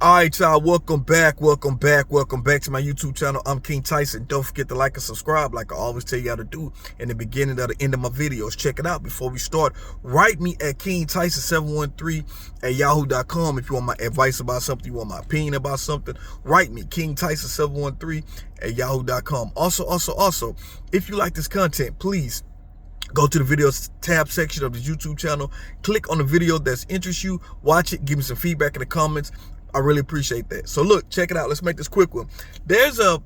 All right, y'all, welcome back to my YouTube channel. I'm King Tyson. Don't forget to like and subscribe like I always tell y'all to do in the beginning or the end of my videos. Check it out. Before we start, write me at KingTyson713@yahoo.com if you want my advice about something, you want my opinion about something. Write me, KingTyson713@yahoo.com. Also, if you like this content, please go to the videos tab section of the YouTube channel. Click on the video that's interests you. Watch it. Give me some feedback in the comments. I really appreciate that. So look, check it out. Let's make this quick one. There's a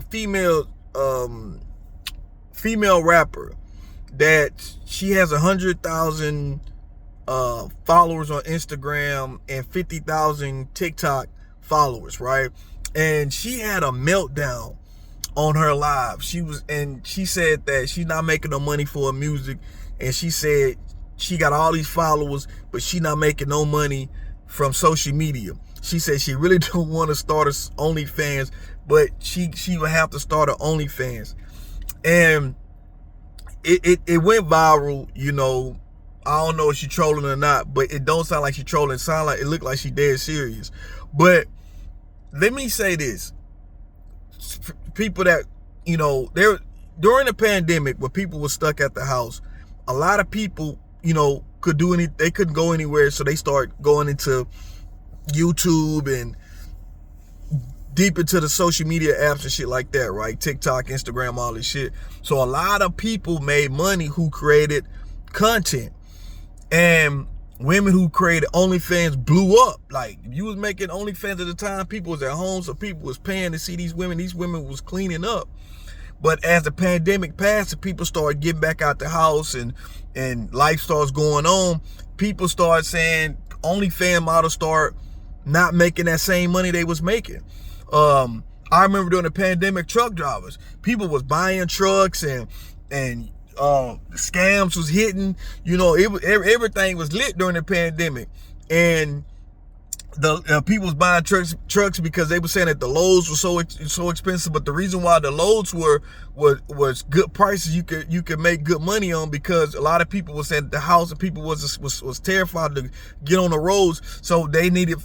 female rapper that she has 100,000 followers on Instagram and 50,000 TikTok followers, right? And she had a meltdown on her live. She said that she's not making no money for her music, and she said she got all these followers, but she not making no money from social media. She said she really don't want to start a OnlyFans, but she would have to start a OnlyFans. And it went viral, you know. I don't know if she trolling or not, but it don't sound like she trolling. It sound like, it looked like she dead serious. But let me say this. People that, you know, during the pandemic when people were stuck at the house, a lot of people, you know, they couldn't go anywhere, so they start going into YouTube and deep into the social media apps and shit like that, right? TikTok, Instagram, all this shit. So a lot of people made money who created content, and women who created OnlyFans blew up. Like, if you was making OnlyFans at the time, people was at home, so people was paying to see these women. These women was cleaning up. But as the pandemic passed and people started getting back out the house and life starts going on, people start saying OnlyFans models start not making that same money they was making. I remember during the pandemic, truck drivers, people was buying trucks and scams was hitting. You know, everything was lit during the pandemic, and the people was buying trucks because they were saying that the loads were so expensive. But the reason why the loads was good prices, you could make good money on, because a lot of people was at the house and people was terrified to get on the roads. So they needed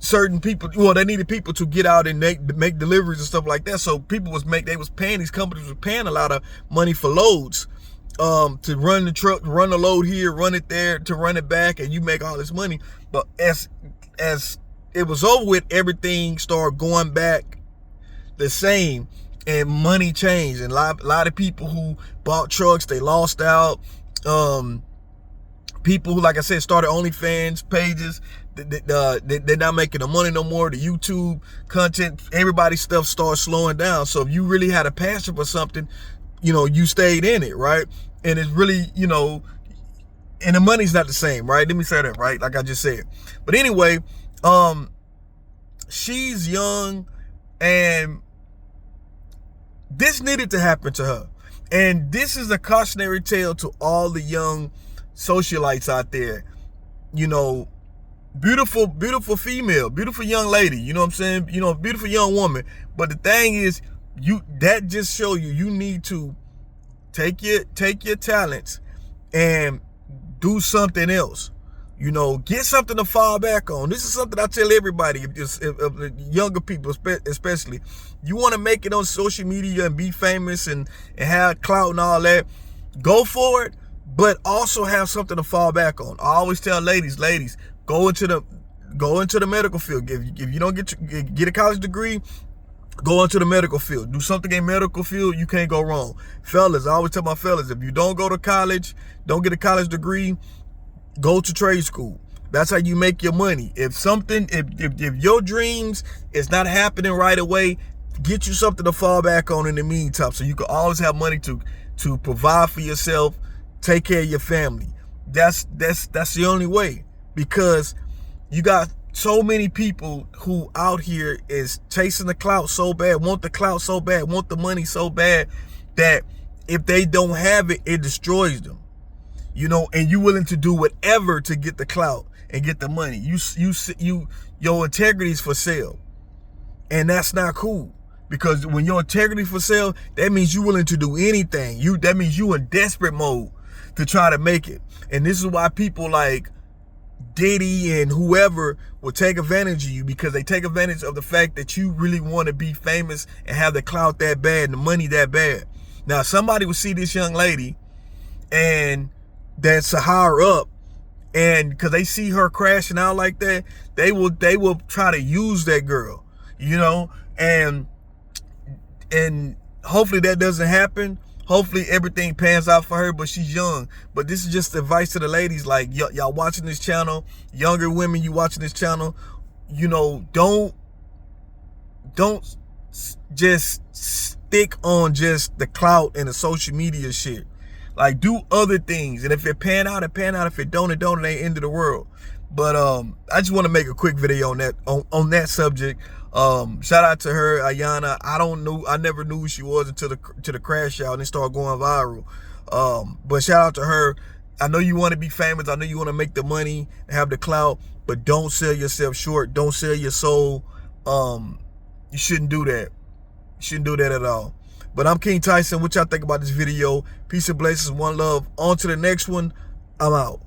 certain people, well, they needed people to get out and make deliveries and stuff like that. So people these companies were paying a lot of money for loads, to run the truck, run the load here, run it there, to run it back, and you make all this money. But as it was over with, everything started going back the same, and money changed. And a lot of people who bought trucks, they lost out. People who, like I said, started OnlyFans pages, they're not making the money no more. The YouTube content, everybody's stuff starts slowing down. So if you really had a passion for something, you know, you stayed in it, right? And it's really, you know, and the money's not the same, right? Let me say that, right? Like I just said. But anyway, she's young, and this needed to happen to her. And this is a cautionary tale to all the young socialites out there. You know, beautiful female, beautiful young lady, you know what I'm saying? You know, beautiful young woman. But the thing is, that just show you need to take your talents and do something else. You know, get something to fall back on. This is something I tell everybody, if younger people especially. You want to make it on social media and be famous and have clout and all that, go for it, but also have something to fall back on. I always tell ladies, go into the medical field. If you don't get a college degree, go into the medical field. Do something in medical field, you can't go wrong. Fellas, I always tell my fellas, if you don't go to college, don't get a college degree, go to trade school. That's how you make your money. If your dreams is not happening right away, get you something to fall back on in the meantime, so you can always have money to provide for yourself, take care of your family. That's the only way, because you got so many people who out here is chasing the clout so bad, want the clout so bad, want the money so bad, that if they don't have it, it destroys them. You know, and you willing to do whatever to get the clout and get the money. Your integrity is for sale, and that's not cool. Because when your integrity is for sale, that means you're willing to do anything. That means you in desperate mode to try to make it. And this is why people like Diddy and whoever will take advantage of you, because they take advantage of the fact that you really want to be famous and have the clout that bad and the money that bad. Now, somebody will see this young lady and that's higher up, and because they see her crashing out like that, they will try to use that girl, you know, and hopefully that doesn't happen. Hopefully everything pans out for her, but she's young. But this is just advice to the ladies, like y'all watching this channel, younger women, you watching this channel, you know, don't just stick on just the clout and the social media shit. Like, do other things, and if it pan out, it pan out. If it don't, it don't. It ain't end of the world. But I just want to make a quick video on that on that subject. Shout out to her, Ayana. I never knew who she was until the crash out and it started going viral. But shout out to her. I know you want to be famous. I know you want to make the money, have the clout, but don't sell yourself short. Don't sell your soul. You shouldn't do that. You shouldn't do that at all. But I'm King Tyson. What y'all think about this video? Peace and blessings. One love. On to the next one. I'm out.